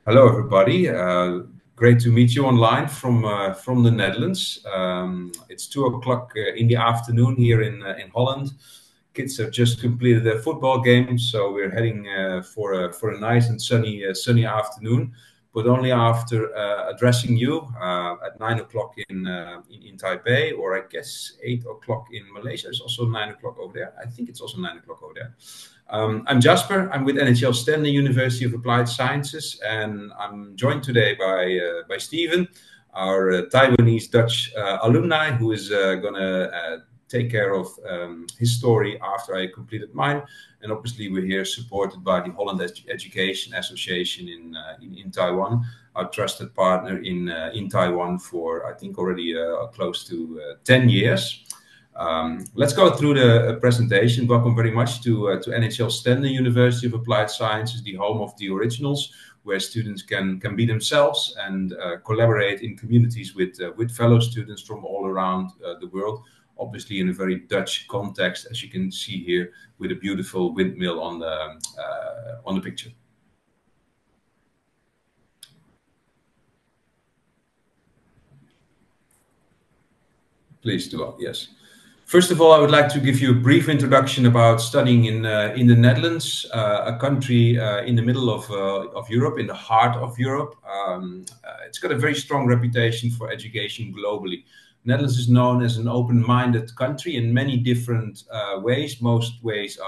Hello, everybody. Great to meet you online from the Netherlands. It's 2 o'clock in the afternoon here in Holland. Kids have just completed their football game, so we're heading for a nice and sunny afternoon. But only after addressing you at 9 o'clock in Taipei, or I guess 8 o'clock in Malaysia. It's also 9 o'clock over there. I think it's also 9 o'clock over there. I'm Jasper. I'm with NHL Stenden, University of Applied Sciences, and I'm joined today by Steven, our Taiwanese Dutch alumni, who is going to take care of his story after I completed mine. And obviously, we're here supported by the Holland Education Association in Taiwan, our trusted partner in Taiwan for, I think, already close to 10 years. Let's go through the presentation. Welcome very much to NHL Stenden, University of Applied Sciences, the home of the originals, where students can be themselves and collaborate in communities with fellow students from all around the world. Obviously, in a very Dutch context, as you can see here, with a beautiful windmill on the picture. Please do. Yes. First of all, I would like to give you a brief introduction about studying in the Netherlands, a country in the middle of Europe, in the heart of Europe. It's got a very strong reputation for education globally. Netherlands is known as an open-minded country in many different ways. Most ways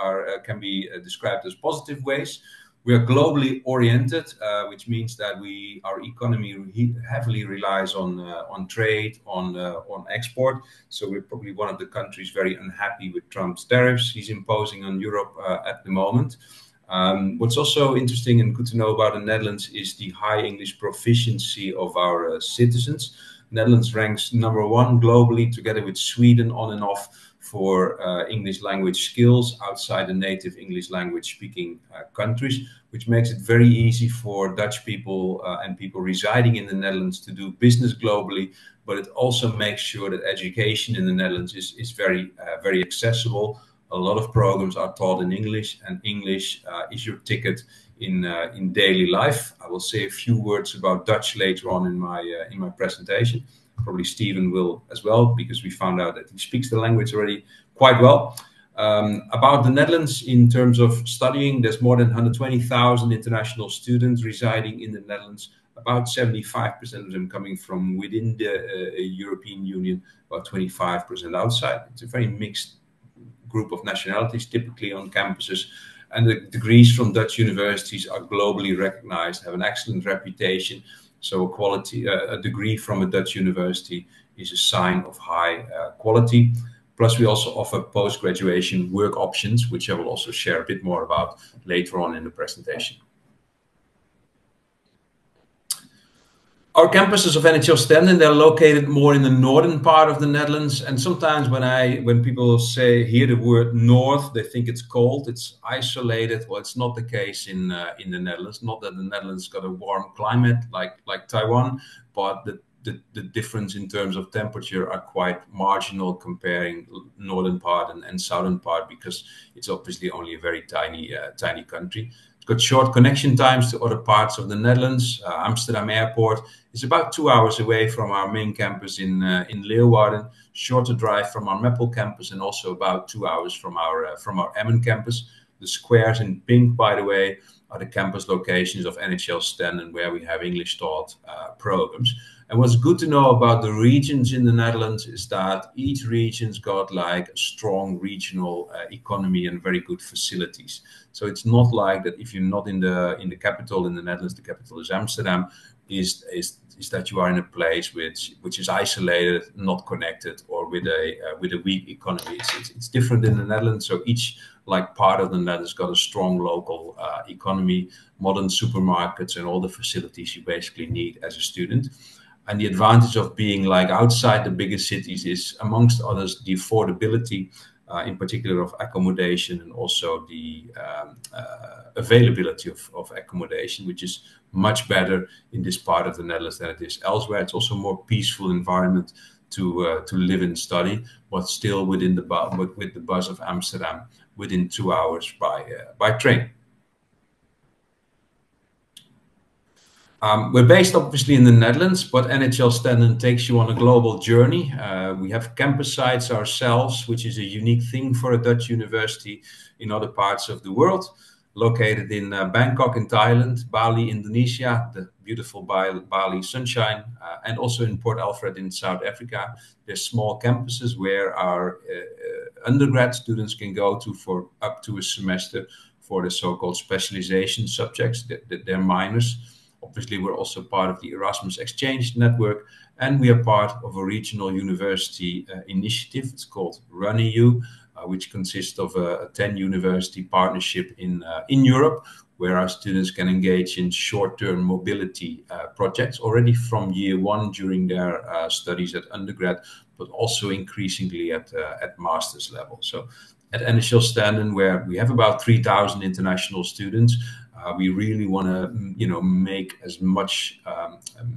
can be described as positive ways. We are globally oriented, which means that our economy heavily relies on trade, on export. So we're probably one of the countries very unhappy with Trump's tariffs he's imposing on Europe at the moment. What's also interesting and good to know about the Netherlands is the high English proficiency of our citizens. Netherlands ranks #1 globally, together with Sweden on and off, for English language skills outside the native English language speaking countries, which makes it very easy for Dutch people and people residing in the Netherlands to do business globally. But it also makes sure that education in the Netherlands is very accessible. A lot of programs are taught in English, and English is your ticket in daily life. I will say a few words about Dutch later on in my presentation. Probably Steven will as well, because we found out that he speaks the language already quite well. About the Netherlands, in terms of studying, there's more than 120,000 international students residing in the Netherlands, about 75% of them coming from within the European Union, about 25% outside. It's a very mixed group of nationalities typically on campuses. And the degrees from Dutch universities are globally recognized, have an excellent reputation. So a degree from a Dutch university is a sign of high quality. Plus, we also offer post-graduation work options, which I will also share a bit more about later on in the presentation. Our campuses of NHL Stenden, they're located more in the northern part of the Netherlands. And sometimes when people hear the word north, they think it's cold, it's isolated. Well, it's not the case in the Netherlands. Not that the Netherlands got a warm climate like Taiwan, but the difference in terms of temperature are quite marginal comparing northern part and southern part, because it's obviously only a very tiny country. It's got short connection times to other parts of the Netherlands. Amsterdam Airport is about 2 hours away from our main campus in Leeuwarden. Shorter drive from our Meppel campus, and also about 2 hours from our Emmen campus. The squares in pink, by the way, are the campus locations of NHL Stenden, where we have English taught programs. And what's good to know about the regions in the Netherlands is that each region's got like a strong regional economy and very good facilities. So it's not like that if you're not in the capital in the Netherlands, the capital is Amsterdam, is that you are in a place which is isolated, not connected, or with a weak economy. It's different in the Netherlands. So each part of the Netherlands got a strong local economy, modern supermarkets, and all the facilities you basically need as a student. And the advantage of being outside the bigger cities is, amongst others, the affordability, in particular of accommodation, and also the availability of accommodation, which is much better in this part of the Netherlands than it is elsewhere. It's also a more peaceful environment to live and study, but still with the buzz of Amsterdam within 2 hours by train. We're based obviously in the Netherlands, but NHL Stenden takes you on a global journey. We have campus sites ourselves, which is a unique thing for a Dutch university in other parts of the world. Located in Bangkok in Thailand, Bali, Indonesia, the beautiful Bali sunshine, and also in Port Alfred in South Africa. There's small campuses where our undergrad students can go to for up to a semester for the so-called specialization subjects, they're minors. Obviously, we're also part of the Erasmus Exchange Network, and we are part of a regional university initiative. It's called RunEU, which consists of a 10-university partnership in Europe, where our students can engage in short-term mobility projects already from year one during their studies at undergrad, but also increasingly at master's level. So at NHL Stenden, where we have about 3,000 international students, we really want to, make as much,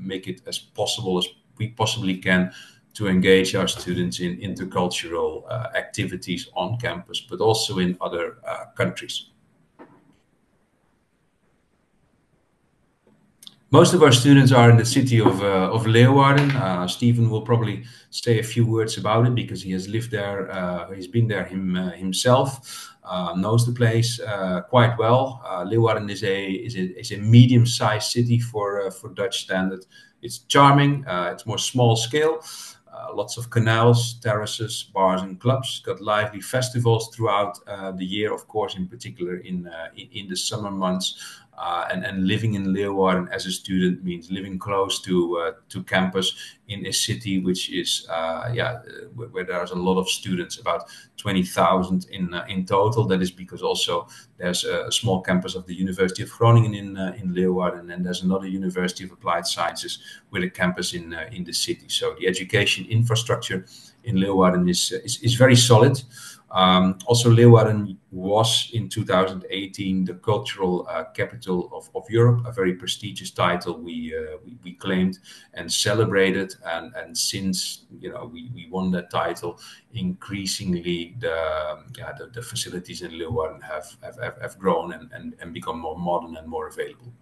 make it as possible as we possibly can to engage our students in intercultural activities on campus, but also in other countries. Most of our students are in the city of Leeuwarden. Stephen will probably say a few words about it because he has lived there. He's been there himself, knows the place quite well. Leeuwarden is a medium-sized city for Dutch standard. It's charming. It's more small scale. Lots of canals, terraces, bars, and clubs. Got lively festivals throughout the year, of course, in particular in the summer months. And living in Leeuwarden as a student means living close to campus in a city which is where there's a lot of students, about 20,000 in total. That is because also there's a small campus of the University of Groningen in Leeuwarden, and there's another University of Applied Sciences with a campus in the city. So the education infrastructure in Leeuwarden is very solid. Also, Leeuwarden was in 2018 the cultural capital of Europe, a very prestigious title we claimed and celebrated. And since we won that title, increasingly the facilities in Leeuwarden have grown and become more modern and more available.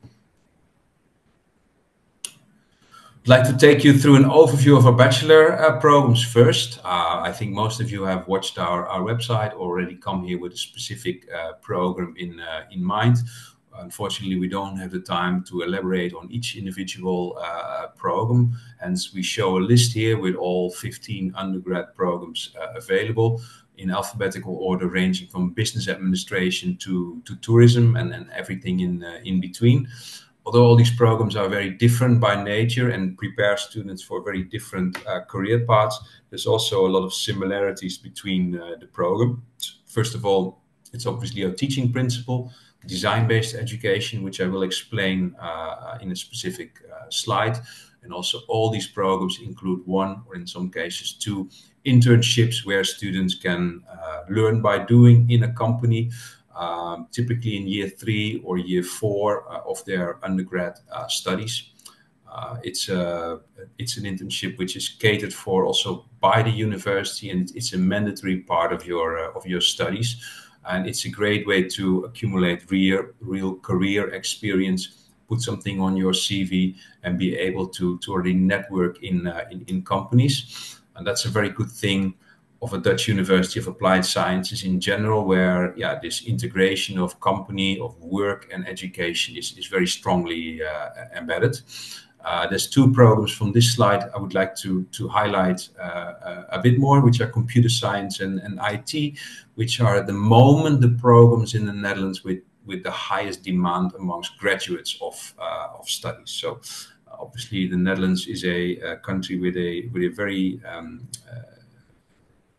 I'd like to take you through an overview of our bachelor programs first. I think most of you have watched our website, already come here with a specific program in mind. Unfortunately, we don't have the time to elaborate on each individual program. Hence, we show a list here with all 15 undergrad programs available in alphabetical order, ranging from business administration to tourism and everything in between. Although all these programs are very different by nature and prepare students for very different career paths, there's also a lot of similarities between the program. First of all, it's obviously our teaching principle, design-based education, which I will explain in a specific slide. And also all these programs include one, or in some cases two, internships where students can learn by doing in a company, typically in year 3 or year 4 of their undergrad studies. It's an internship which is catered for also by the university, and it's a mandatory part of your studies. And it's a great way to accumulate real career experience, put something on your CV, and be able to already network in companies. And that's a very good thing of a Dutch University of Applied Sciences in general, where this integration of company, of work and education is very strongly embedded. There's 2 programs from this slide I would like to highlight a bit more, which are computer science and IT, which are at the moment the programs in the Netherlands with the highest demand amongst graduates of studies. So obviously the Netherlands is a country with a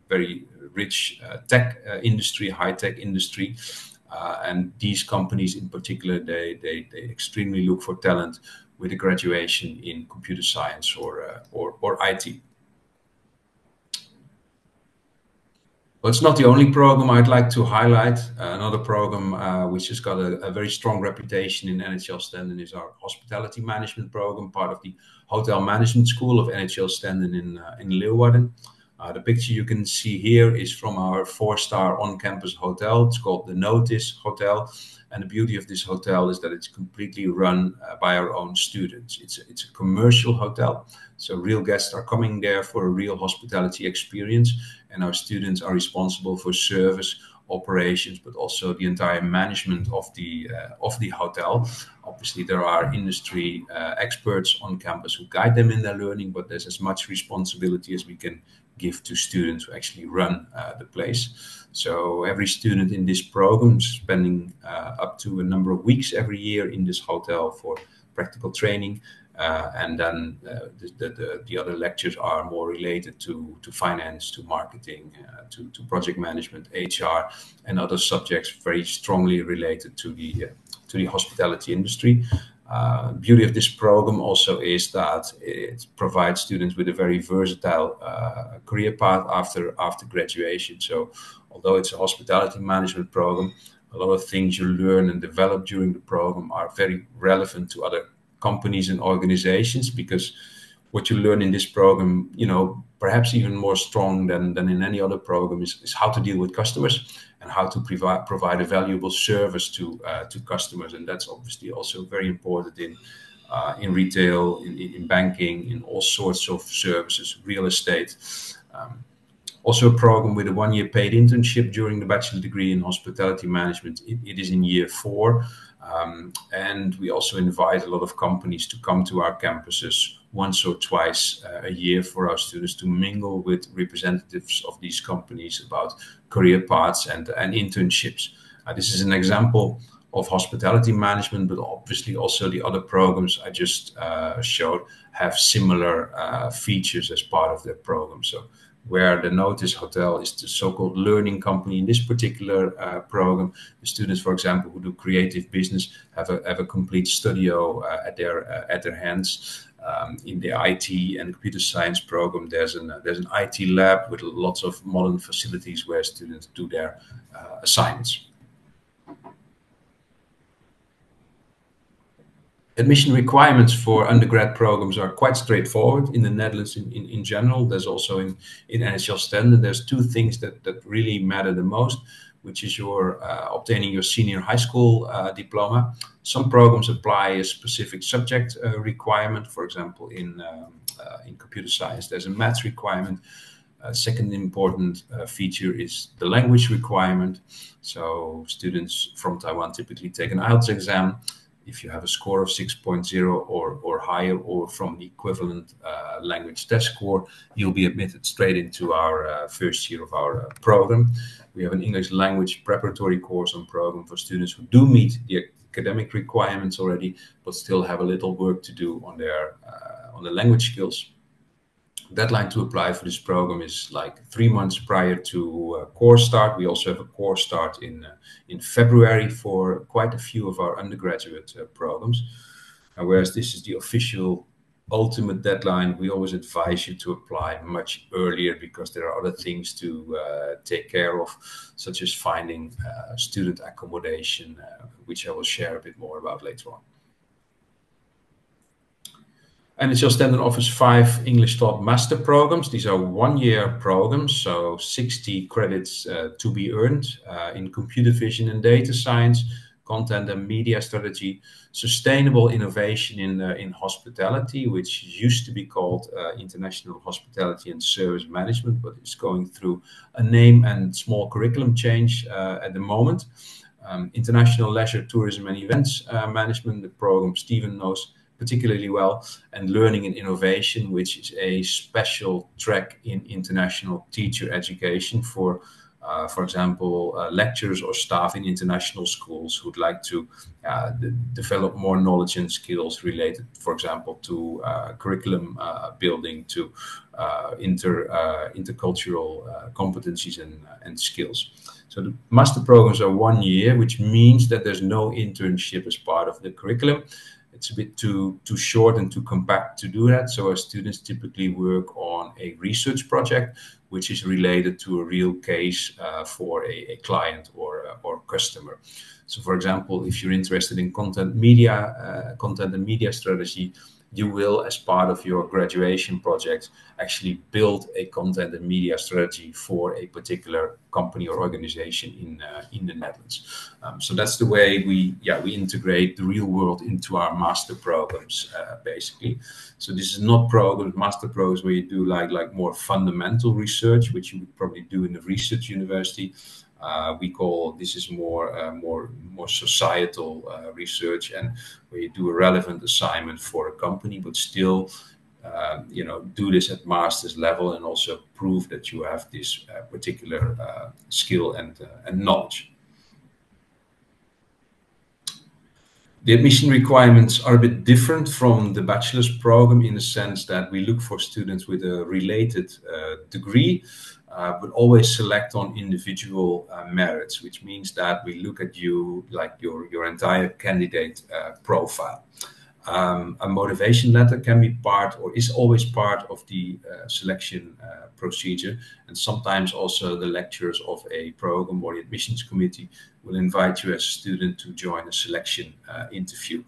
very rich tech industry, high-tech industry, and these companies in particular, they extremely look for talent with a graduation in computer science or IT. But it's not the only program I'd like to highlight. Another program which has got a very strong reputation in NHL Stenden is our hospitality management program, part of the Hotel Management School of NHL Stenden in Leeuwarden. The picture you can see here is from our 4-star on-campus hotel. It's called the Notice Hotel. And the beauty of this hotel is that it's completely run by our own students. It's a commercial hotel. So real guests are coming there for a real hospitality experience. And our students are responsible for service, operations, but also the entire management of the hotel. Obviously, there are industry experts on campus who guide them in their learning, but there's as much responsibility as we can give to students who actually run the place. So every student in this program is spending up to a number of weeks every year in this hotel for practical training. And then the other lectures are more related to finance, to marketing, to project management, HR, and other subjects very strongly related to the hospitality industry. Beauty of this program also is that it provides students with a very versatile career path after graduation. So although it's a hospitality management program, a lot of things you learn and develop during the program are very relevant to other companies and organizations, because what you learn in this program, perhaps even more strong than in any other program, is how to deal with customers and how to provide a valuable service to customers. And that's obviously also very important in retail, in banking, in all sorts of services, real estate. Also a program with a 1-year paid internship during the bachelor degree in hospitality management. It is in year 4. And we also invite a lot of companies to come to our campuses once or twice a year for our students to mingle with representatives of these companies about career paths and internships. This is an example of hospitality management, but obviously also the other programs I just showed have similar features as part of their program. So where the Notice Hotel is the so-called learning company in this particular program, the students, for example, who do creative business have a complete studio at their hands. In the IT and computer science program, there's an IT lab with lots of modern facilities where students do their assignments. Admission requirements for undergrad programs are quite straightforward in the Netherlands in general. There's also in NHL Stenden, there's 2 things that really matter the most, which is your obtaining your senior high school diploma. Some programs apply a specific subject requirement. For example, in computer science, there's a maths requirement. Second important feature is the language requirement. So students from Taiwan typically take an IELTS exam. If you have a score of 6.0 or higher, or from the equivalent language test score, you'll be admitted straight into our first year of our program. We have an English language preparatory course on program for students who do meet the academic requirements already, but still have a little work to do on their on the language skills. Deadline to apply for this program is like 3 months prior to course start. We also have a course start in February for quite a few of our undergraduate programs. Whereas this is the official ultimate deadline, we always advise you to apply much earlier, because there are other things to take care of, such as finding student accommodation, which I will share a bit more about later on. NHL Stenden offers 5 English taught master programs. These are 1-year programs, so 60 credits to be earned in computer vision and data science, content and media strategy, sustainable innovation in hospitality, which used to be called International Hospitality and Service Management, but it's going through a name and small curriculum change at the moment. International Leisure, Tourism and Events Management, the program Steven knows particularly well, and Learning and Innovation, which is a special track in international teacher education for example, lecturers or staff in international schools who'd like to develop more knowledge and skills related, for example, to curriculum building, to intercultural competencies and skills. So the master programs are 1 year, which means that there's no internship as part of the curriculum. It's a bit too short and too compact to do that. So our students typically work on a research project, which is related to a real case for a client or customer. So for example, if you're interested in content and media strategy, you will, as part of your graduation project, actually build a content and media strategy for a particular company or organization in the Netherlands. So that's the way we integrate the real world into our master programs, basically. So this is not master programs where you do like more fundamental research, which you would probably do in a research university. We call this is more societal research, and where you do a relevant assignment for a company, but still do this at master's level and also prove that you have this particular skill and knowledge. The admission requirements are a bit different from the bachelor's program in the sense that we look for students with a related degree, but always select on individual merits, which means that we look at you like your entire candidate profile. A motivation letter can be part or is always part of the selection procedure, and sometimes also the lecturers of a program or the admissions committee will invite you as a student to join a selection interview.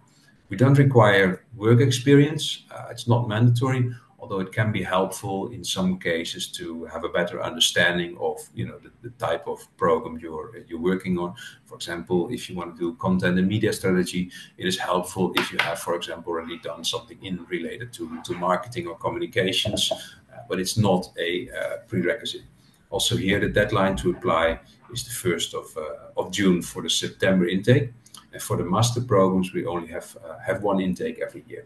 We don't require work experience, it's not mandatory, although it can be helpful in some cases to have a better understanding of the type of program you're working on. For example, if you want to do content and media strategy, it is helpful if you have, for example, already done something related to marketing or communications, but it's not a prerequisite. Also here, the deadline to apply is the 1st of June for the September intake. And for the master programs, we only have one intake every year.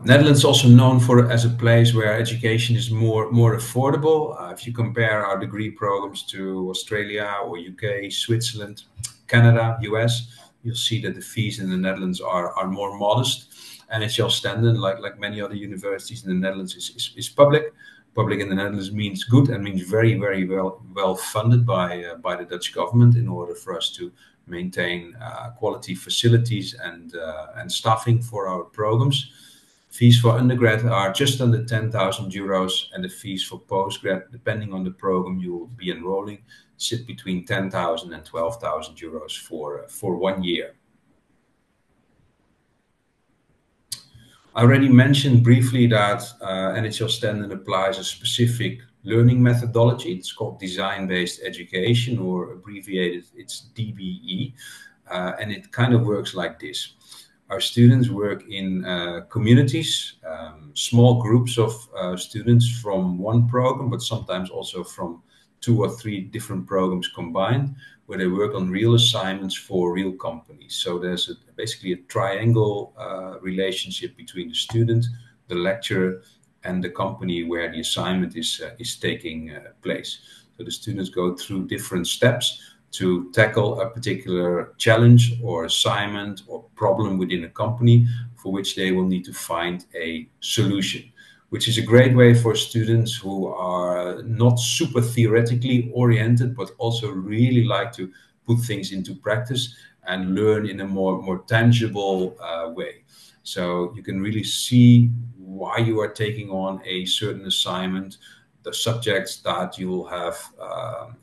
Netherlands is also known as a place where education is more affordable. If you compare our degree programs to Australia or UK, Switzerland, Canada, US, you'll see that the fees in the Netherlands are more modest. NHL Stenden, like many other universities in the Netherlands, is public. Public in the Netherlands means good and means very, very well funded by the Dutch government in order for us to maintain quality facilities and staffing for our programs. Fees for undergrad are just under 10,000 euros, and the fees for postgrad, depending on the program you will be enrolling, sit between 10,000 and 12,000 euros for 1 year. I already mentioned briefly that NHL Stenden applies a specific learning methodology. It's called design-based education, or abbreviated, it's DBE, and it kind of works like this. Our students work in communities, small groups of students from one program, but sometimes also from 2 or 3 different programs combined, where they work on real assignments for real companies. So there's basically a triangle relationship between the student, the lecturer, and the company where the assignment is taking place. So the students go through different steps to tackle a particular challenge or assignment or problem within a company for which they will need to find a solution, which is a great way for students who are not super theoretically oriented, but also really like to put things into practice and learn in a more tangible way. So you can really see why you are taking on a certain assignment. The subjects that you will have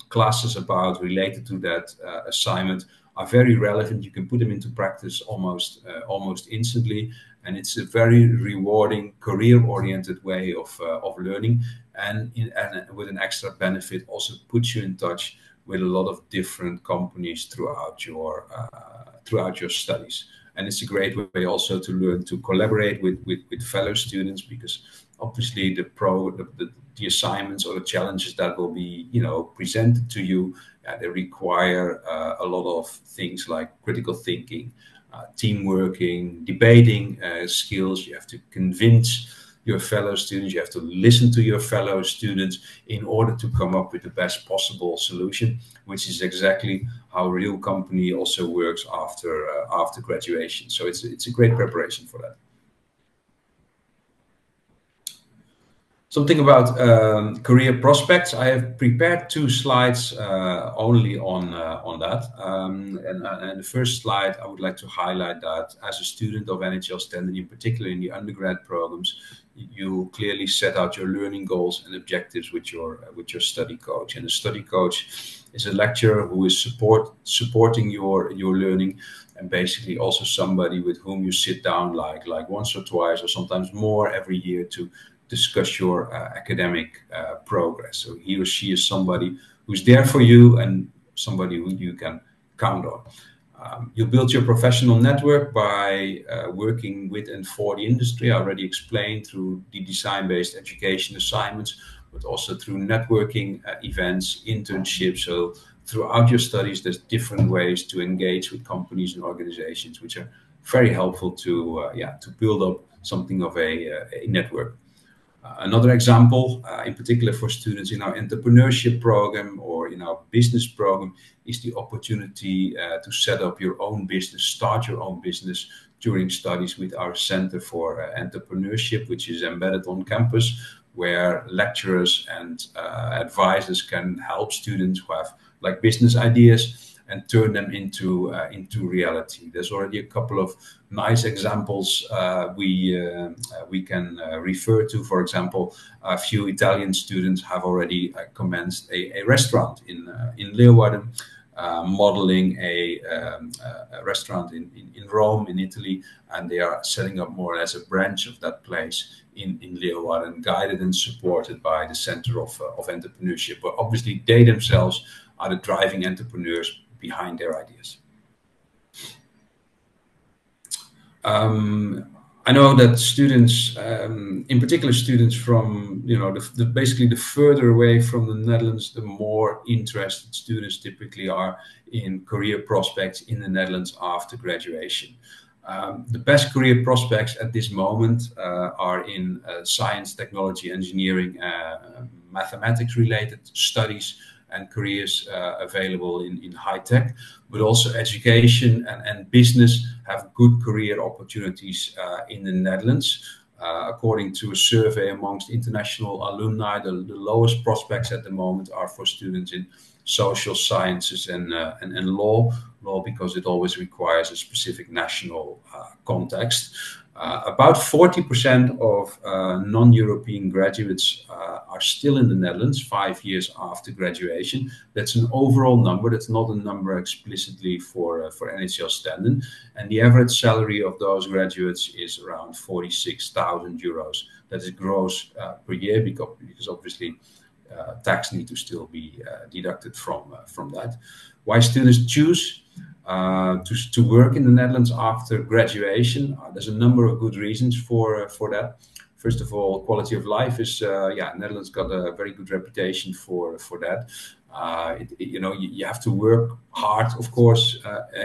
classes about related to that assignment are very relevant. You can put them into practice almost instantly, and it's a very rewarding, career-oriented way of learning, and with an extra benefit, also puts you in touch with a lot of different companies throughout your studies. And it's a great way also to learn to collaborate with fellow students, because obviously the assignments or the challenges that will be presented to you, they require a lot of things like critical thinking, team working, debating skills. You have to convince your fellow students, you have to listen to your fellow students in order to come up with the best possible solution, which is exactly how a real company also works after graduation. So it's a great preparation for that. Something about career prospects. I have prepared 2 slides only on that. And the first slide, I would like to highlight that as a student of NHL Stenden, in particular in the undergrad programs, you clearly set out your learning goals and objectives with your study coach. And the study coach is a lecturer who is supporting your learning, and basically also somebody with whom you sit down like once or twice or sometimes more every year to discuss your academic progress. So he or she is somebody who's there for you and somebody who you can count on. You build your professional network by working with and for the industry. I already explained through the design-based education assignments, but also through networking events, internships. So throughout your studies, there's different ways to engage with companies and organizations, which are very helpful to build up something of a network. Another example, in particular for students in our entrepreneurship program or in our business program, is the opportunity to set up your own business, start your own business during studies with our Center for Entrepreneurship, which is embedded on campus, where lecturers and advisors can help students who have like business ideas and turn them into reality. There's already a couple of nice examples we can refer to. For example, a few Italian students have already commenced a restaurant in Leeuwarden, modeling a restaurant in Rome, in Italy, and they are setting up more or less a branch of that place in Leeuwarden, guided and supported by the Center of Entrepreneurship, where obviously they themselves are the driving entrepreneurs behind their ideas. I know that students, in particular students from, basically the further away from the Netherlands, the more interested students typically are in career prospects in the Netherlands after graduation. The best career prospects at this moment are in science, technology, engineering, mathematics related studies, and careers available in high tech, but also education and business have good career opportunities in the Netherlands. According to a survey amongst international alumni, the lowest prospects at the moment are for students in social sciences and law, because it always requires a specific national context. About 40% of non-European graduates are still in the Netherlands 5 years after graduation. That's an overall number. That's not a number explicitly for NHL Stenden. And the average salary of those graduates is around 46,000 euros. That is gross per year, because obviously tax need to still be deducted from that. Why students choose to work in the Netherlands after graduation? There's a number of good reasons for that. First of all, quality of life is, Netherlands got a very good reputation for that. You have to work hard, of course,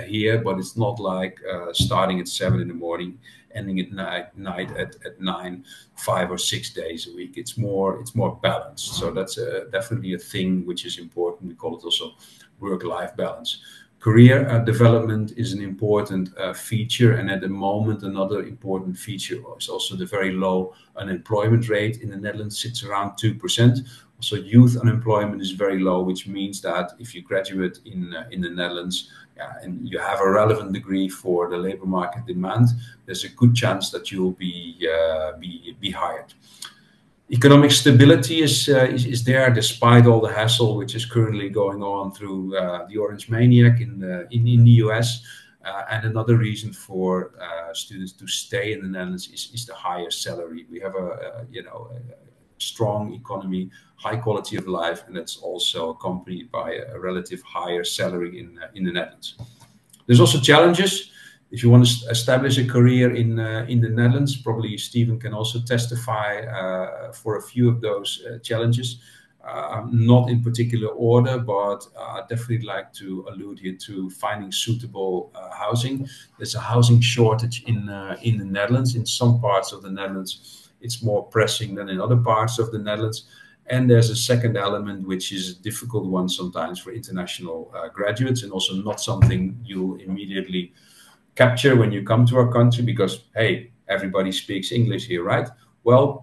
here, but it's not like starting at 7 in the morning, ending at night at 9, 5 or 6 days a week. It's more balanced. So that's definitely a thing which is important. We call it also work-life balance. Career development is an important feature, and at the moment another important feature is also the very low unemployment rate in the Netherlands. Sits around 2%. So youth unemployment is very low, which means that if you graduate in the Netherlands and you have a relevant degree for the labor market demand, there's a good chance that you will be hired. Economic stability is there despite all the hassle which is currently going on through the Orange Maniac in the US. And another reason for students to stay in the Netherlands is the higher salary. We have a strong economy, high quality of life, and that's also accompanied by a relative higher salary in the Netherlands. There's also challenges. If you want to establish a career in the Netherlands, probably Stephen can also testify for a few of those challenges. Not in particular order, but I'd definitely like to allude here to finding suitable housing. There's a housing shortage in the Netherlands. In some parts of the Netherlands, it's more pressing than in other parts of the Netherlands. And there's a second element, which is a difficult one sometimes for international graduates, and also not something you'll immediately capture when you come to our country, because, hey, everybody speaks English here, right? Well,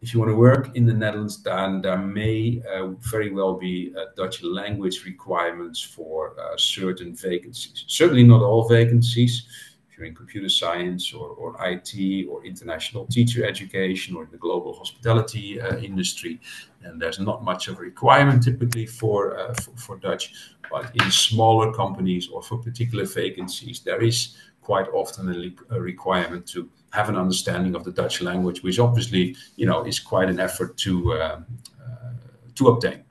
if you want to work in the Netherlands, then there may very well be Dutch language requirements for certain vacancies. Certainly not all vacancies. If you're in computer science or IT or international teacher education or in the global hospitality industry, and there's not much of a requirement typically for Dutch. But in smaller companies or for particular vacancies, there is quite often a requirement to have an understanding of the Dutch language, which obviously, is quite an effort to obtain.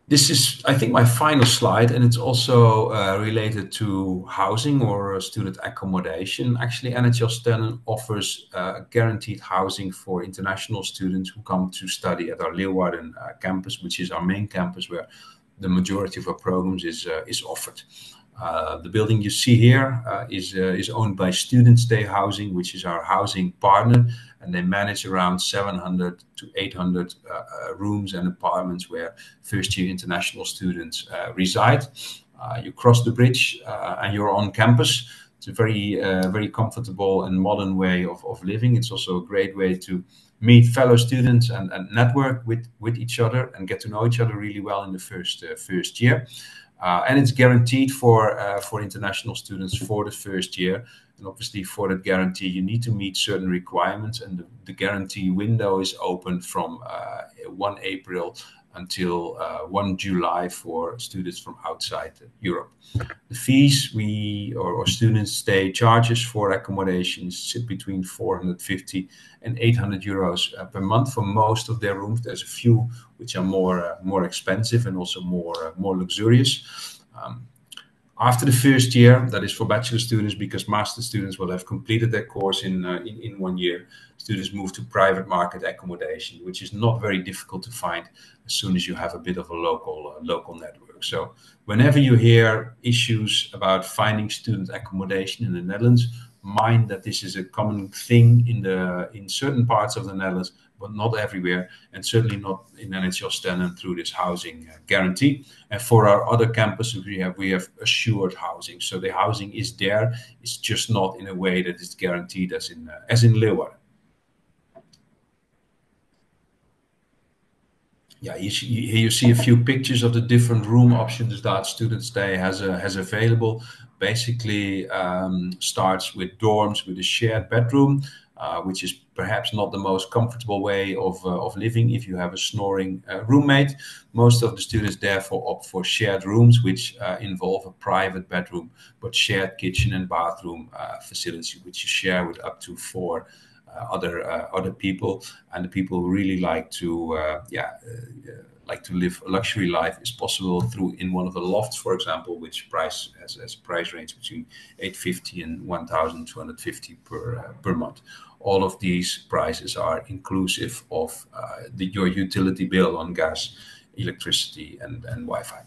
This is, I think, my final slide, and it's also related to housing or student accommodation. Actually, NHL Stenden offers guaranteed housing for international students who come to study at our Leeuwarden campus, which is our main campus where the majority of our programs is offered. The building you see here is owned by Student Stay Housing, which is our housing partner, and they manage around 700 to 800 rooms and apartments where first-year international students reside. You cross the bridge and you're on campus. It's a very comfortable and modern way of living. It's also a great way to meet fellow students and network with each other and get to know each other really well in the first year. And it's guaranteed for international students for the first year. And obviously for that guarantee, you need to meet certain requirements, and the guarantee window is open from 1 April until 1 July for students from outside Europe. The fees or student stay charges for accommodations sit between 450 and 800 euros per month for most of their rooms. There's a few which are more expensive and also more luxurious. After the first year, that is for bachelor students, because master students will have completed their course in 1 year, students move to private market accommodation, which is not very difficult to find as soon as you have a bit of a local network. So whenever you hear issues about finding student accommodation in the Netherlands, mind that this is a common thing in certain parts of the Netherlands, but not everywhere, and certainly not in NHL Stenden through this housing guarantee. And for our other campuses, we have assured housing. So the housing is there. It's just not in a way that is guaranteed as in Leeuwarden. Yeah, here you see a few pictures of the different room options that Student Stay has available. Basically, starts with dorms with a shared bedroom, which is perhaps not the most comfortable way of living if you have a snoring roommate. Most of the students therefore opt for shared rooms, which involve a private bedroom, but shared kitchen and bathroom facility, which you share with up to 4 other people. And the people who really like to live a luxury life is possible in one of the lofts, for example, which has a price range between 850 and 1,250 per month. All of these prices are inclusive of your utility bill on gas, electricity, and Wi-Fi.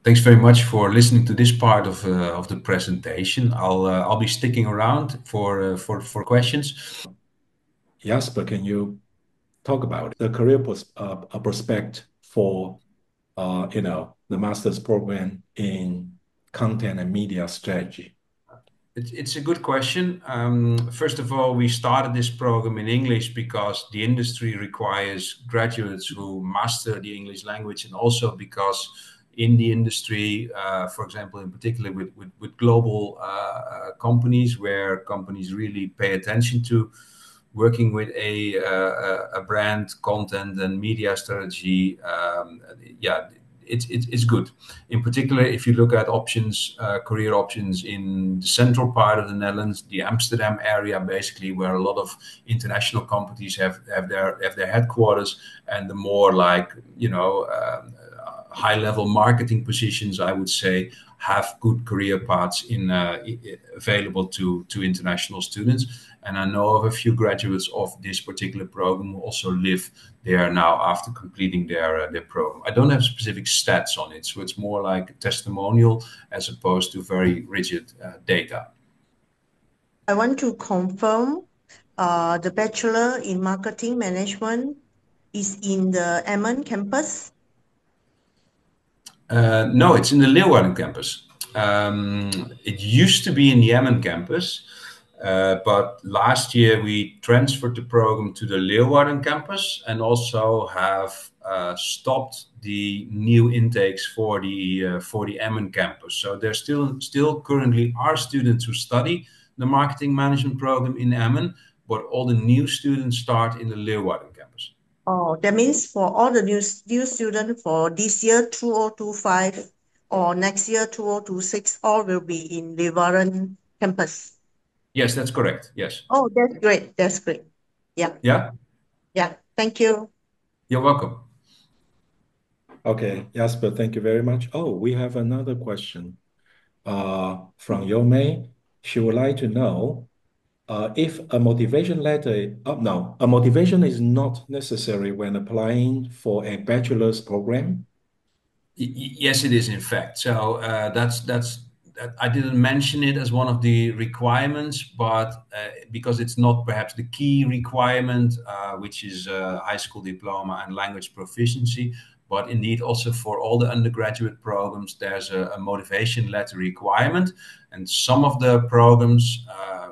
Thanks very much for listening to this part of the presentation. I'll be sticking around for questions. Jasper, can you talk about the career prospect for the master's program in content and media strategy? It's a good question. First of all, we started this program in English because the industry requires graduates who master the English language, and also because in the industry, for example, in particular with global companies, where companies really pay attention to working with a brand, content, and media strategy, it's good. In particular, if you look at options, career options in the central part of the Netherlands, the Amsterdam area, basically where a lot of international companies have their headquarters, and the more high-level marketing positions, I would say, have good career paths available to international students. And I know of a few graduates of this particular program who also live there now after completing their program. I don't have specific stats on it, so it's more like a testimonial as opposed to very rigid data. I want to confirm the Bachelor in Marketing Management is in the Emmen campus? No, it's in the Leeuwarden campus. It used to be in the Emmen campus, but last year we transferred the program to the Leeuwarden campus and also have stopped the new intakes for the Emmen campus. So there still currently are students who study the marketing management program in Emmen, but all the new students start in the Leeuwarden campus. Oh, that means for all the new students for this year 2025 or next year 2026, all will be in Leeuwarden campus. Yes, that's correct. Yes. Oh, that's great. That's great. Yeah. Yeah. Yeah. Thank you. You're welcome. Okay, Jasper, thank you very much. Oh, we have another question from Yomei. She would like to know if a motivation letter, no, a motivation is not necessary when applying for a bachelor's program. Yes, it is in fact. So that's I didn't mention it as one of the requirements, but because it's not perhaps the key requirement, which is high school diploma and language proficiency, but indeed also for all the undergraduate programs, there's a motivation letter requirement. And some of the programs,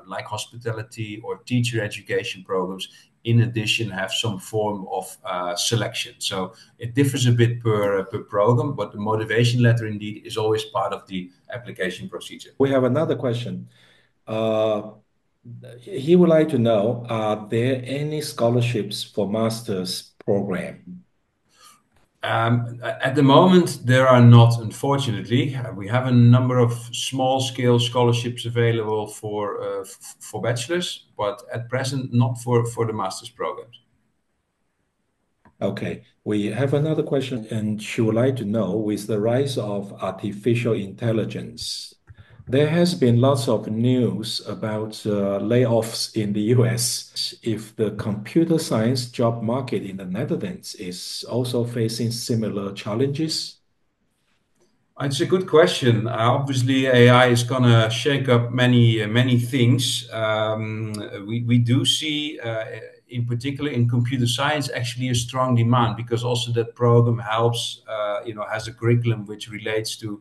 like hospitality or teacher education programs, in addition have some form of selection. So it differs a bit per program, but the motivation letter indeed is always part of the application procedure. We have another question. He would like to know, are there any scholarships for master's program? At the moment, there are not, unfortunately. We have a number of small-scale scholarships available for bachelors, but at present, not for the master's programs. Okay, we have another question, and she would like to know, with the rise of artificial intelligence, there has been lots of news about layoffs in the US. If the computer science job market in the Netherlands is also facing similar challenges? It's a good question. Obviously, AI is going to shake up many things. We do see, in particular in computer science, actually a strong demand because also that program helps, has a curriculum which relates to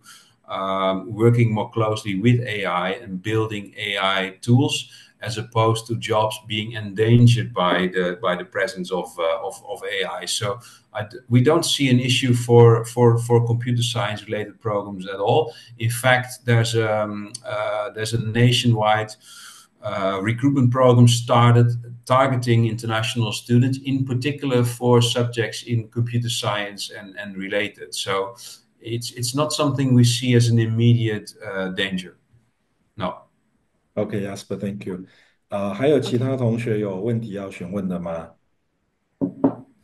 working more closely with AI and building AI tools, as opposed to jobs being endangered by the presence of AI. So we don't see an issue for computer science related programs at all. In fact, there's a nationwide recruitment program started targeting international students, in particular for subjects in computer science and related. So it's not something we see as an immediate danger. No. Okay, Jasper, thank you. 还有其他同学有问题要询问的吗？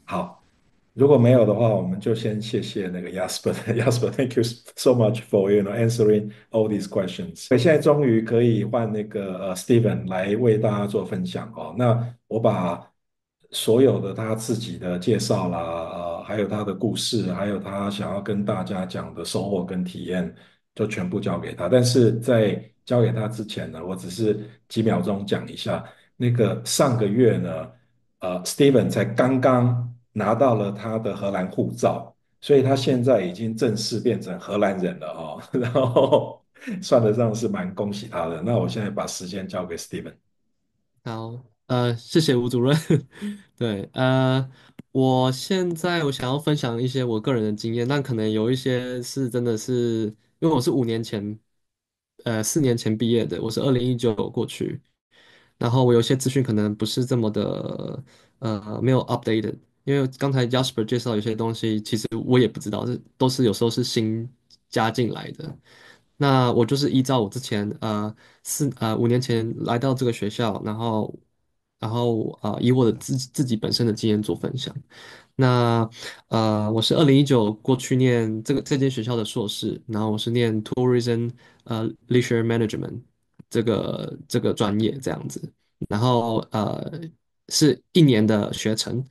好，如果没有的话，我们就先谢谢那个 Jasper。Jasper, thank you so much for answering all these questions。现在终于可以换那个Steven 来为大家做分享哦。那我把所有的他自己的介绍啦，还有他的故事，还有他想要跟大家讲的收获跟体验，就全部交给他。但是在交给他之前呢，我只是几秒钟讲一下，那个上个月呢。Steven 才刚刚拿到了他的荷兰护照，所以他现在已经正式变成荷兰人了哦。然后算得上是蛮恭喜他的。那我现在把时间交给 Steven。好，谢谢吴主任。对，我想要分享一些我个人的经验，但可能有一些是真的是，因为我是5年前，4年前毕业的，我是2019过去，然后我有些资讯可能不是这么的，没有 updated，因为刚才 Jasper 介绍有些东西，其实我也不知道，都是有时候是新加进来的。那我就是依照我之前5年前来到这个学校，然后以我的自己本身的经验做分享。那我是2019过去念这间学校的硕士，然后我是念 Tourism Leisure Management 这个专业这样子，然后是1年的学程。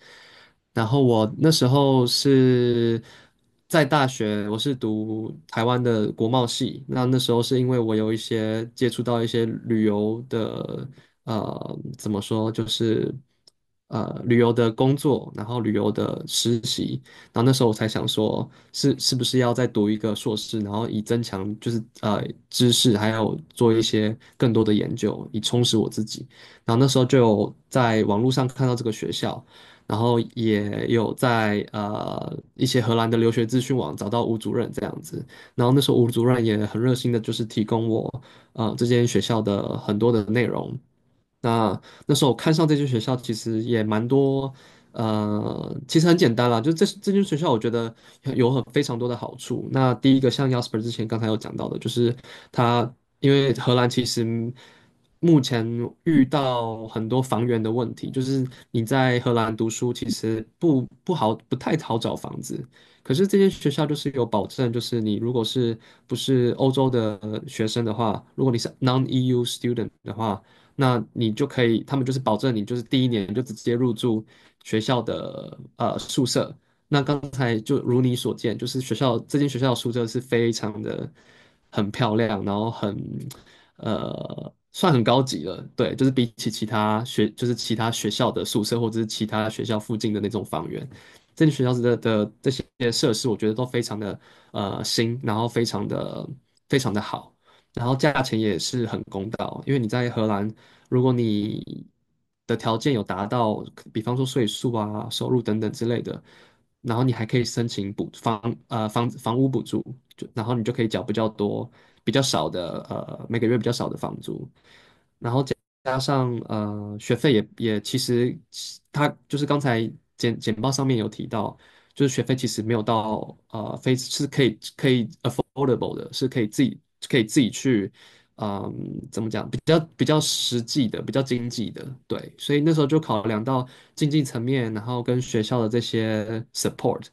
然后我那时候是在大学，我是读台湾的国贸系。那时候是因为我有一些接触到一些旅游的，怎么说，就是旅游的工作，然后旅游的实习，然后那时候我才想说是不是要再读一个硕士，然后以增强就是知识，还有做一些更多的研究，以充实我自己。然后那时候就有在网络上看到这个学校，然后也有在一些荷兰的留学资讯网找到吴主任这样子。然后那时候吴主任也很热心的，就是提供我这间学校的很多的内容。那时候我看上这间学校，其实也蛮多，其实很简单啦，就这间学校，我觉得有非常多的好处。那第一个，像 Jasper 之前刚才有讲到的，就是它因为荷兰其实目前遇到很多房源的问题，就是你在荷兰读书其实不太好找房子。可是这间学校就是有保证，就是你如果不是欧洲的学生的话，如果你是 non-EU student 的话，那你就可以，他们就是保证你就是第一年就直接入住学校的宿舍。那刚才就如你所见，就是这间学校的宿舍是非常的很漂亮，然后算很高级了，对，就是比起其他学校的宿舍或者是其他学校附近的那种房源，这间学校的这些设施，我觉得都非常的新，然后非常的好。然后价钱也是很公道，因为你在荷兰，如果你的条件有达到，比方说税数啊、收入等等之类的，然后你还可以申请房屋补助，然后你就可以缴比较少的每个月比较少的房租，然后加上学费也其实它就是刚才简报上面有提到。就是学费其实没有到是可以 affordable 的，是可以自己去怎么讲比较实际的，比较经济的，对，所以那时候就考量到经济层面，然后跟学校的这些 support，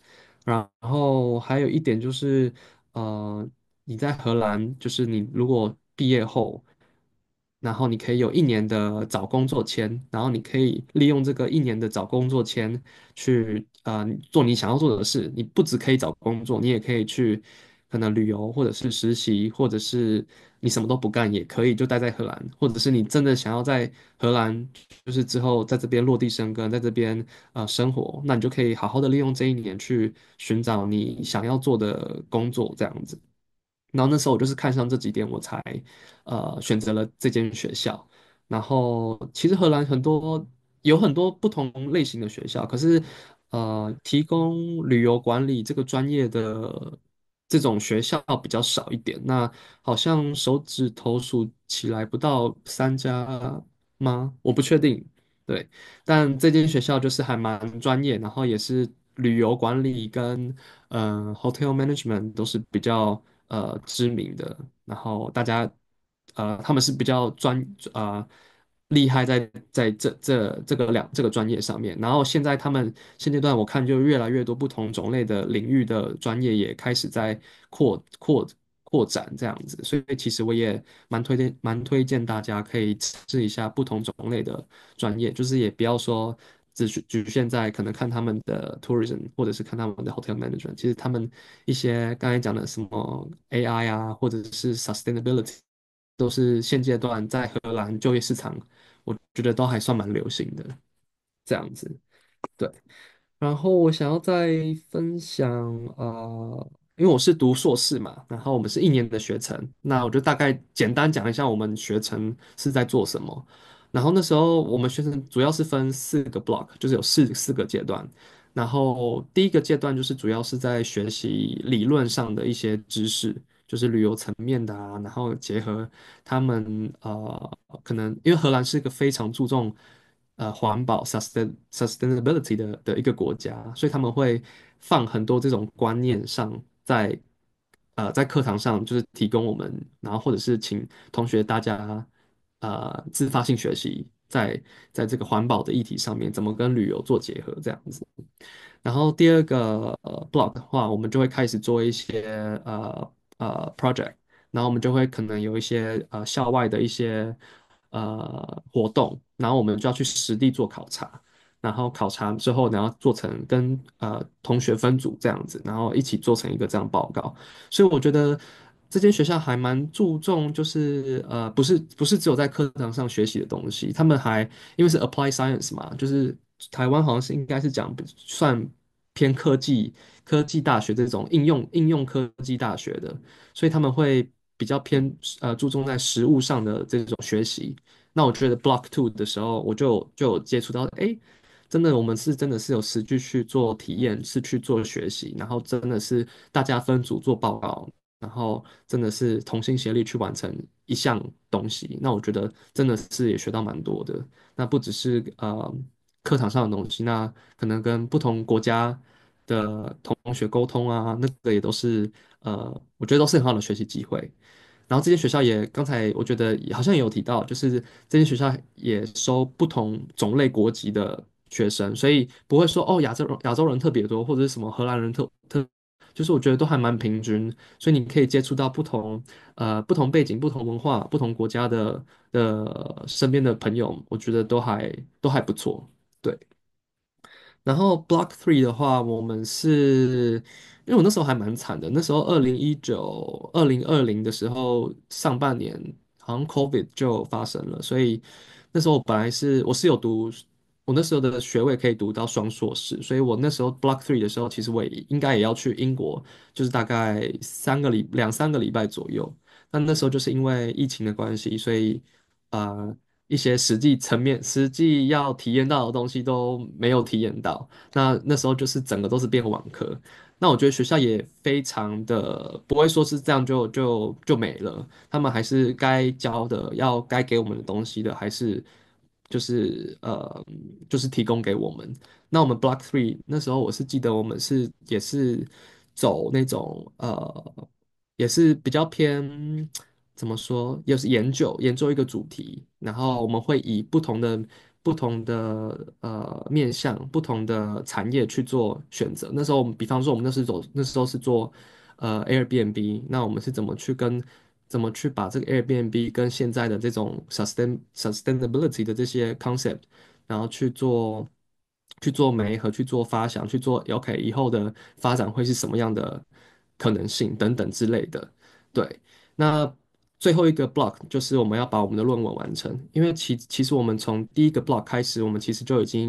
然后还有一点就是你在荷兰，就是你如果毕业后。然后你可以有一年的找工作签，然后你可以利用这个一年的找工作签去做你想要做的事。你不只可以找工作，你也可以去可能旅游，或者是实习，或者是你什么都不干也可以，就待在荷兰，或者是你真的想要在荷兰，就是之后在这边落地生根，在这边生活，那你就可以好好的利用这一年去寻找你想要做的工作，这样子。然后那时候我就是看上这几点，我才选择了这间学校。然后其实荷兰有很多不同类型的学校，可是提供旅游管理这个专业的这种学校比较少一点。那好像手指头数起来不到3家吗？我不确定。对，但这间学校就是还蛮专业，然后也是旅游管理跟hotel management 都是比较知名的，然后他们是比较厉害在这个专业上面，然后现在他们现阶段我看就越来越多不同种类的领域的专业也开始在扩扩扩展这样子，所以其实我也蛮推荐大家可以试一下不同种类的专业，就是也不要说只局限在可能看他们的 tourism 或者是看他们的 hotel management，其实他们一些刚才讲的什么 AI 啊，或者是 sustainability，都是现阶段在荷兰就业市场，我觉得都还算蛮流行的这样子。对。然后我想要再分享，因为我是读硕士嘛，然后我们是一年的学程，那我就大概简单讲一下我们学程是在做什么。然后那时候我们学程主要是分4个 block，就是有四个阶段。然后第一个阶段就是主要是在学习理论上的一些知识，就是旅游层面的啊，然后结合他们可能因为荷兰是一个非常注重环保 sustainability 的一个国家，所以他们会放很多这种观念上在课堂上就是提供我们，然后或者是请同学大家自发性学习在这个环保的议题上面怎么跟旅游做结合这样子。然后第二个block 的话，我们就会开始做一些project，然后我们就会可能有一些校外的一些活动，然后我们就要去实地做考察，然后考察之后，然后做成跟同学分组这样子，然后一起做成一个这样报告。所以我觉得这间学校还蛮注重，就是不是只有在课堂上学习的东西，他们还因为是 apply science 嘛，就是台湾好像是应该是讲算偏科技大学这种应用科技大学的，所以他们会比较偏注重在实务上的这种学习。那我觉得 Block Two 的时候，我就有接触到，哎，真的我们是真的是有实际去做体验，是去做学习，然后真的是大家分组做报告，然后真的是同心协力去完成一项东西。那我觉得真的是也学到蛮多的。那不只是课堂上的东西，那可能跟不同国家的同学沟通啊，那个也都是我觉得都是很好的学习机会。然后这间学校也刚才我觉得好像也有提到，就是这间学校也收不同种类国籍的学生，所以不会说哦亚洲人特别多，或者是什么荷兰人特，就是我觉得都还蛮平均，所以你可以接触到不同背景、不同文化、不同国家的身边的朋友，我觉得都还不错。对。然后 Block Three 的话，我们是因为我那时候还蛮惨的，那时候2019、2020的时候上半年好像 COVID 就发生了，所以那时候本来我是有读，我那时候的学位可以读到双硕士，所以我那时候 Block Three 的时候，其实我也应该也要去英国，就是大概2、3个礼拜左右。那时候就是因为疫情的关系，所以呃一些实际层面、实际要体验到的东西都没有体验到。那时候就是整个都是变网课。那我觉得学校也非常的不会说是这样就没了，他们还是该教的、该给我们的东西的，还是就是提供给我们。那我们 Block Three 那时候我是记得我们也是走那种也是比较偏怎么说，又是研究一个主题，然后我们会以不同的面向、不同的产业去做选择。那时候我们比方说我们那时候是做Airbnb，那我们是怎么去把这个 Airbnb 跟现在的这种 sustainability 的这些 concept，然后去做媒合，去做发想，去做 OK 以后的发展会是什么样的可能性等等之类的。对，那最后一个 block 就是我们要把我们的论文完成，因为其实我们从第一个 block 开始，我们其实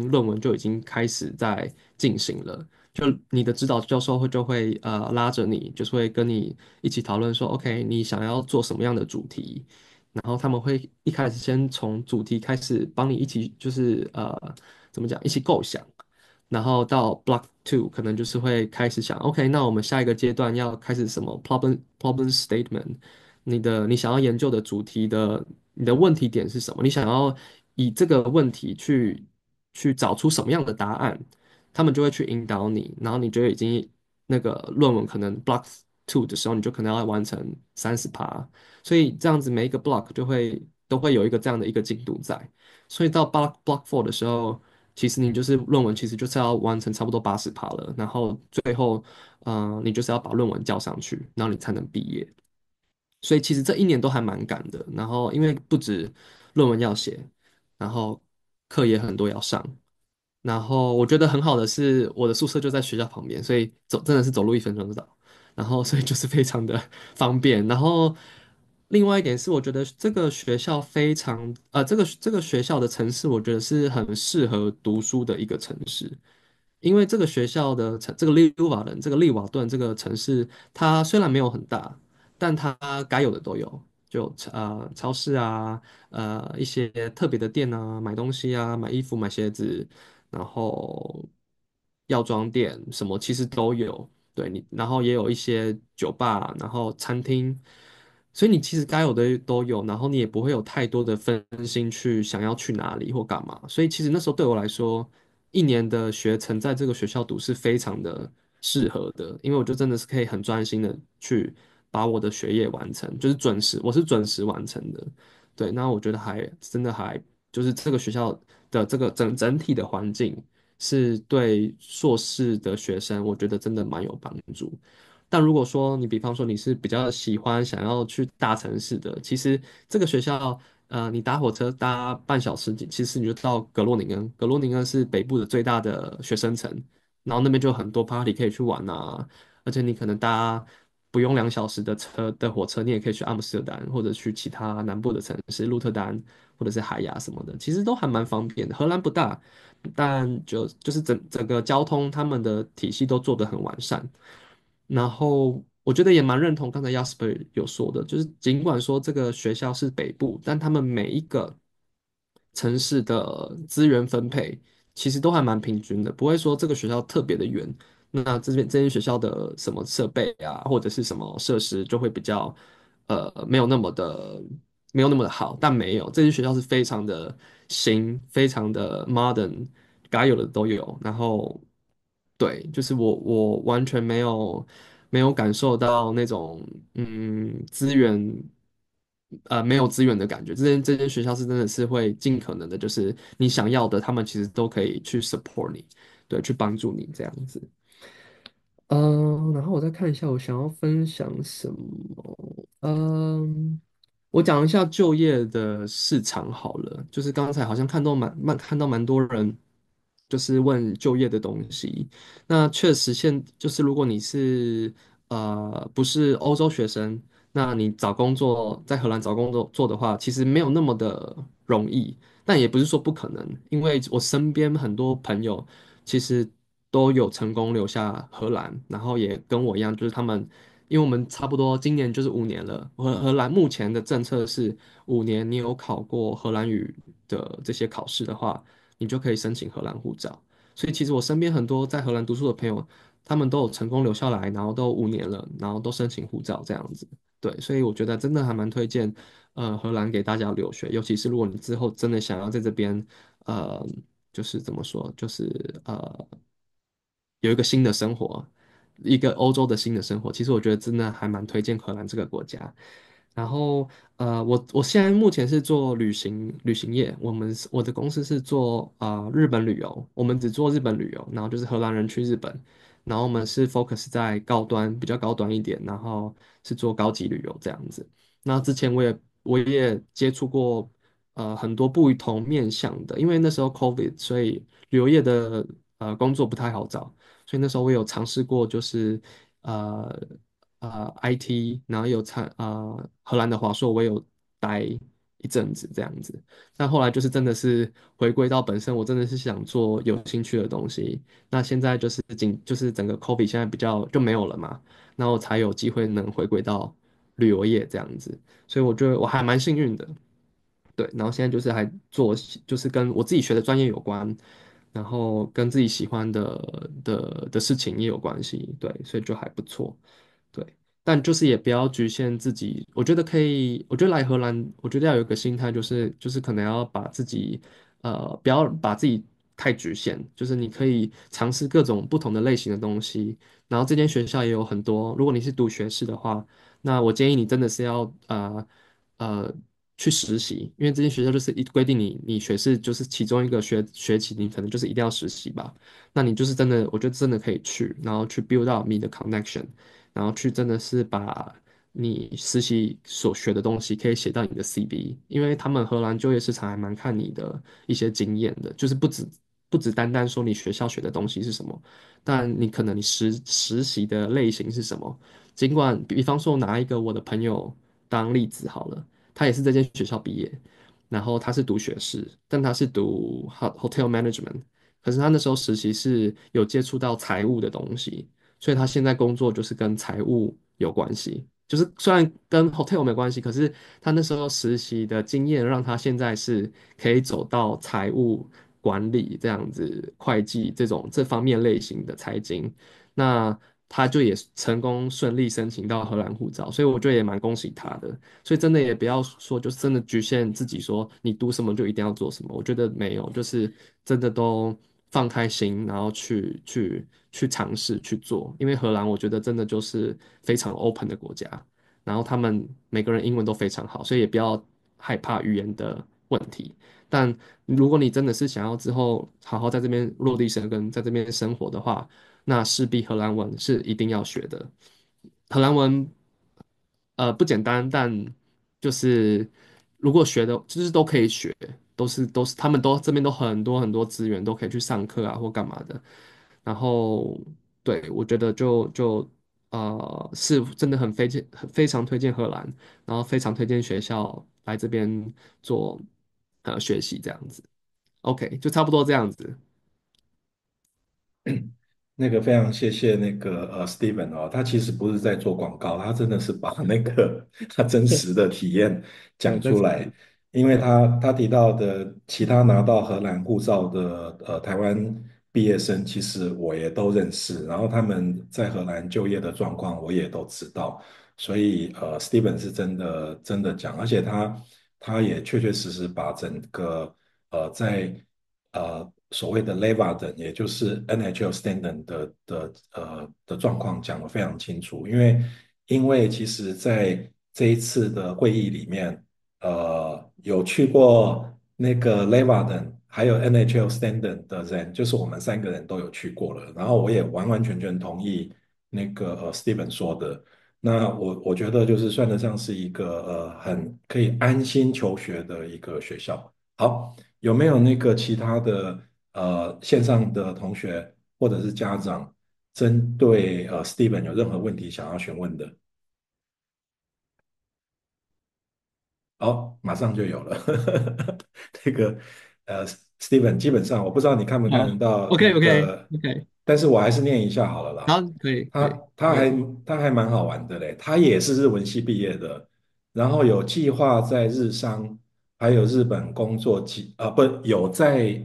论文就已经开始在进行了。就你的指导教授就会拉着你，就是会跟你一起讨论说，OK，你想要做什么样的主题，然后他们会一开始先从主题开始帮你一起，就是怎么讲，一起构想，然后到 Block Two 可能就是会开始想，OK，那我们下一个阶段要开始什么 problem statement，你想要研究的主题你的问题点是什么？你想要以这个问题去找出什么样的答案？他们就会去引导你，然后你就已经那个论文可能 Block Two 的时候，你就可能要完成30%，所以这样子每一个 block 都会有一个这样的一个进度在，所以到 Block Four 的时候。其实你就是论文，其实就是要完成差不多80%了，然后最后，你就是要把论文交上去，然后你才能毕业。所以其实这一年都还蛮赶的。然后因为不止论文要写，然后课也很多要上。然后我觉得很好的是，我的宿舍就在学校旁边，所以真的是走路1分钟就到。然后所以就是非常的方便。然后另外一点是，我觉得这个学校非常这个学校的城市，我觉得是很适合读书的一个城市。因为这个学校的这个利瓦顿这个城市，它虽然没有很大，但它该有的都有，就超市啊，一些特别的店啊，买东西啊，买衣服、买鞋子，然后药妆店什么其实都有。对你，然后也有一些酒吧，然后餐厅，所以你其实该有的都有，然后你也不会有太多的分心去想要去哪里或干嘛。所以其实那时候对我来说，一年的学程在这个学校读是非常的适合的，因为我就真的是可以很专心的去把我的学业完成，就是我是准时完成的。对，那我觉得真的就是这个学校的这个整体的环境是对硕士的学生，我觉得真的蛮有帮助。但如果说你比方说你是比较喜欢想要去大城市的，其实这个学校，你搭火车搭半小时，其实你就到格罗宁根。格罗宁根是北部的最大的学生城，然后那边就有很多 party 可以去玩啊，而且你可能搭不用2小时的火车，你也可以去阿姆斯特丹或者去其他南部的城市，鹿特丹或者是海牙什么的，其实都还蛮方便的。荷兰不大，但就是整个交通他们的体系都做得很完善。然后我觉得也蛮认同刚才 Jasper 有说的，就是尽管说这个学校是北部，但他们每一个城市的资源分配其实都还蛮平均的，不会说这个学校特别的远，那这间学校的什么设备啊，或者是什么设施就会比较没有那么的好，但没有这间学校是非常的新，非常的 modern，该有的都有，然后。对，就是我完全没有感受到那种资源没有资源的感觉。这间学校是真的是会尽可能的，就是你想要的，他们其实都可以去 support 你，对，去帮助你这样子。然后我再看一下我想要分享什么。我讲一下就业的市场好了，就是刚才好像看到蛮多人就是问就业的东西。那确实就是如果你是不是欧洲学生，那你找工作在荷兰找工作做的话，其实没有那么的容易，但也不是说不可能，因为我身边很多朋友其实都有成功留下荷兰，然后也跟我一样，就是他们。因为我们差不多今年就是5年了，荷兰目前的政策是5年，你有考过荷兰语的这些考试的话，你就可以申请荷兰护照。所以其实我身边很多在荷兰读书的朋友，他们都有成功留下来，然后都5年了，然后都申请护照这样子。对，所以我觉得真的还蛮推荐，荷兰给大家留学，尤其是如果你之后真的想要在这边，呃，就是怎么说，就是有一个新的生活，一个欧洲的新的生活，其实我觉得真的还蛮推荐荷兰这个国家。然后我现在目前是做旅行业，我的公司是做日本旅游，我们只做日本旅游，然后就是荷兰人去日本，然后我们是 focus 在比较高端一点，然后是做高级旅游这样子。那之前我也接触过很多不同面向的，因为那时候 COVID，所以旅游业的工作不太好找，所以那时候我有尝试过，就是呃IT，然后荷兰的华硕，我有待一阵子这样子，但后来就是真的是回归到本身，我真的是想做有兴趣的东西。那现在就是整个 COVID 现在比较就没有了嘛，然后才有机会能回归到旅游业这样子，所以我觉得我还蛮幸运的。对，然后现在就是还做，就是跟我自己学的专业有关，然后跟自己喜欢的事情也有关系，对，所以就还不错，对，但就是也不要局限自己，我觉得可以，我觉得来荷兰，我觉得要有一个心态，就是可能要把自己，不要把自己太局限，就是你可以尝试各种不同的类型的东西，然后这间学校也有很多，如果你是读学士的话，那我建议你真的是要呃去实习，因为这间学校就是规定你学士就是其中一个学期，你可能就是一定要实习吧。那你就是真的，我觉得真的可以去，然后去 build up 你的 connection，然后去真的是把你实习所学的东西可以写到你的 CV，因为他们荷兰就业市场还蛮看你的一些经验的，就是不只单单说你学校学的东西是什么，但你可能你实习的类型是什么。尽管比方说拿一个我的朋友当例子好了。他也是这间学校毕业，然后他是读学士，但他是读 hotel management，可是他那时候实习是有接触到财务的东西，所以他现在工作就是跟财务有关系。就是虽然跟 hotel 没关系，可是他那时候实习的经验让他现在是可以走到财务管理这样子、会计这方面类型的财经。那他就也成功顺利申请到荷兰护照，所以我觉得也蛮恭喜他的。所以真的也不要说，就是真的局限自己说你读什么就一定要做什么。我觉得没有，就是真的都放开心，然后去尝试去做。因为荷兰我觉得真的就是非常 open 的国家，然后他们每个人英文都非常好，所以也不要害怕语言的问题。但如果你真的是想要之后好好在这边落地生根，在这边生活的话，那势必荷兰文是一定要学的。荷兰文不简单，但就是如果学的，就是都可以学，都是，他们这边都很多很多资源，都可以去上课啊或干嘛的。然后对我觉得就是真的非常推荐荷兰，然后非常推荐学校来这边做学习这样子。OK，就差不多这样子。那个非常谢谢那个Steven 哦，他其实不是在做广告，他真的是把那个他真实的体验对，讲出来。真实体因为他提到的其他拿到荷兰护照的台湾毕业生，其实我也都认识，然后他们在荷兰就业的状况我也都知道，所以Steven 是真的讲，而且他也确确实实把整个在所谓的 Leeuwarden，也就是 NHL Stenden 的状况讲得非常清楚。因为其实在这一次的会议里面，有去过那个 Leeuwarden 还有 NHL Stenden 的人，就是我们三个人都有去过了。然后我也完完全全同意那个Steven 说的。那我觉得就是算得上是一个很可以安心求学的一个学校。好，有没有那个其他的线上的同学或者是家长针对Steven 有任何问题想要询问的？好，马上就有了。那个Steven，基本上我不知道你看不看得好到，OK 那 OK 个，OK，但是我还是念一下好了啦。好，可以可以，他他还没问题。他还蛮好玩的嘞，他也是日文系毕业的，然后有计划在日商还有日本工作不有在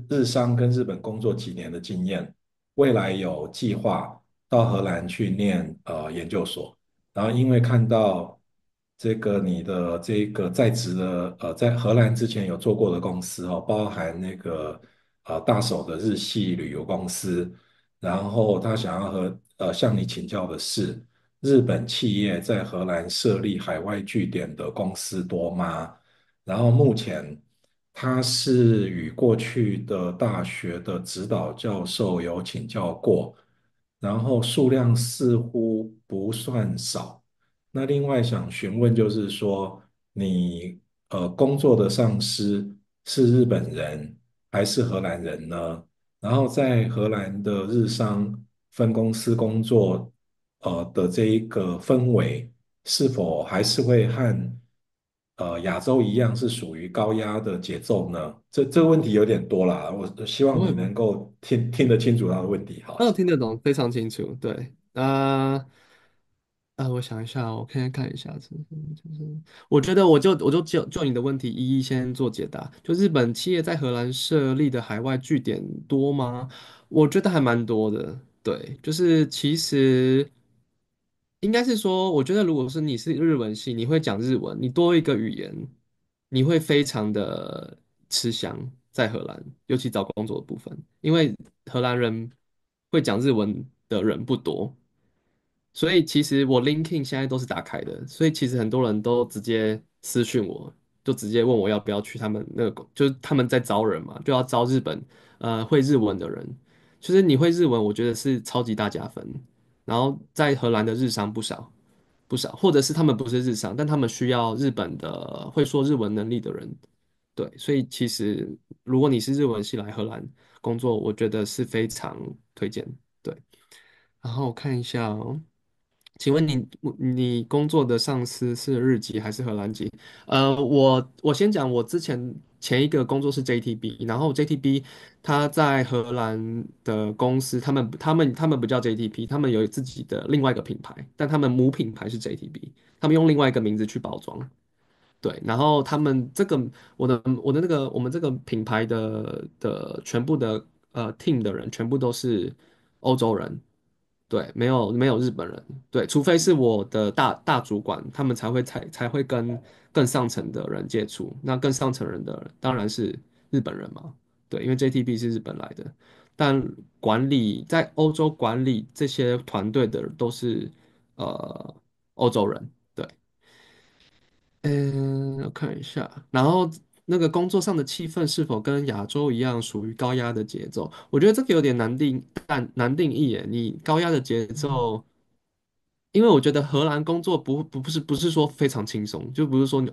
日商跟日本工作几年的经验，未来有计划到荷兰去念研究所。然后因为看到这个你的这个在职的在荷兰之前有做过的公司哦，包含那个大手的日系旅游公司，然后他想要向你请教的是，日本企业在荷兰设立海外据点的公司多吗？然后目前他是与过去的大学的指导教授有请教过，然后数量似乎不算少。那另外想询问就是说，你工作的上司是日本人还是荷兰人呢？然后在荷兰的日商分公司工作的这一个氛围，是否还是会和亚洲一样是属于高压的节奏呢？这个问题有点多啦，我希望你不会不会，能够听得清楚他的问题。好，那我听得懂，非常清楚。对，我想一下，我看一下，我觉得我就你的问题一一先做解答。就日本企业在荷兰设立的海外据点多吗？我觉得还蛮多的。对，就是其实应该是说，我觉得如果是你是日文系，你会讲日文，你多一个语言，你会非常的吃香在荷兰，尤其找工作的部分，因为荷兰人会讲日文的人不多。所以其实我 LinkedIn 现在都是打开的，所以其实很多人都直接私讯我，就直接问我要不要去他们那个就是他们在招人嘛，就要招日本会日文的人。其实你会日文，我觉得是超级大加分。然后在荷兰的日商不少，或者是他们不是日商，但他们需要日本的会说日文能力的人。对，所以其实如果你是日文系来荷兰工作，我觉得是非常推荐。对。然后我看一下哦，请问你工作的上司是日籍还是荷兰籍？我先讲，我前一个工作是 JTB，然后 JTB 他在荷兰的公司，他们不叫 JTB，他们有自己的另外一个品牌，但他们母品牌是 JTB，他们用另外一个名字去包装。对，然后他们这个我的那个我们这个品牌的全部的team 的人全部都是欧洲人。对，没有日本人，对，除非是我的大主管，他们才会跟更上层的人接触。那更上层人的人当然是日本人嘛，对，因为 JTB 是日本来的，但在欧洲管理这些团队的都是呃欧洲人，对。我看一下，然后那个工作上的气氛是否跟亚洲一样属于高压的节奏？我觉得这个有点难定义耶。你高压的节奏，因为我觉得荷兰工作不是说非常轻松，就不是说你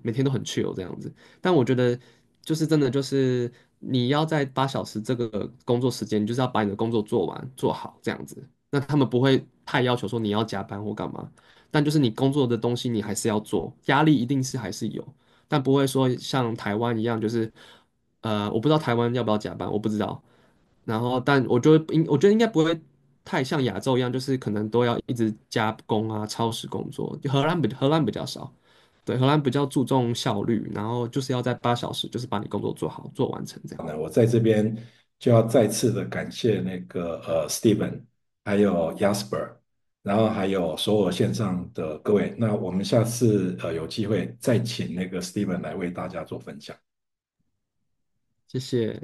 每天都很 chill 这样子。但我觉得就是真的就是你要在8小时这个工作时间，你就是要把你的工作做完做好这样子。那他们不会太要求说你要加班或干嘛，但就是你工作的东西你还是要做，压力一定是还是有，但不会说像台湾一样，就是我不知道台湾要不要加班，我不知道。然后，但我觉得应该不会太像亚洲一样，就是可能都要一直加工啊、超时工作。荷兰比较少，对，荷兰比较注重效率，然后就是要在8小时，就是把你工作做好、做完成这样。我在这边就要再次的感谢那个Steven，还有 Jasper，然后还有所有线上的各位。那我们下次有机会再请那个 Steven 来为大家做分享。谢谢。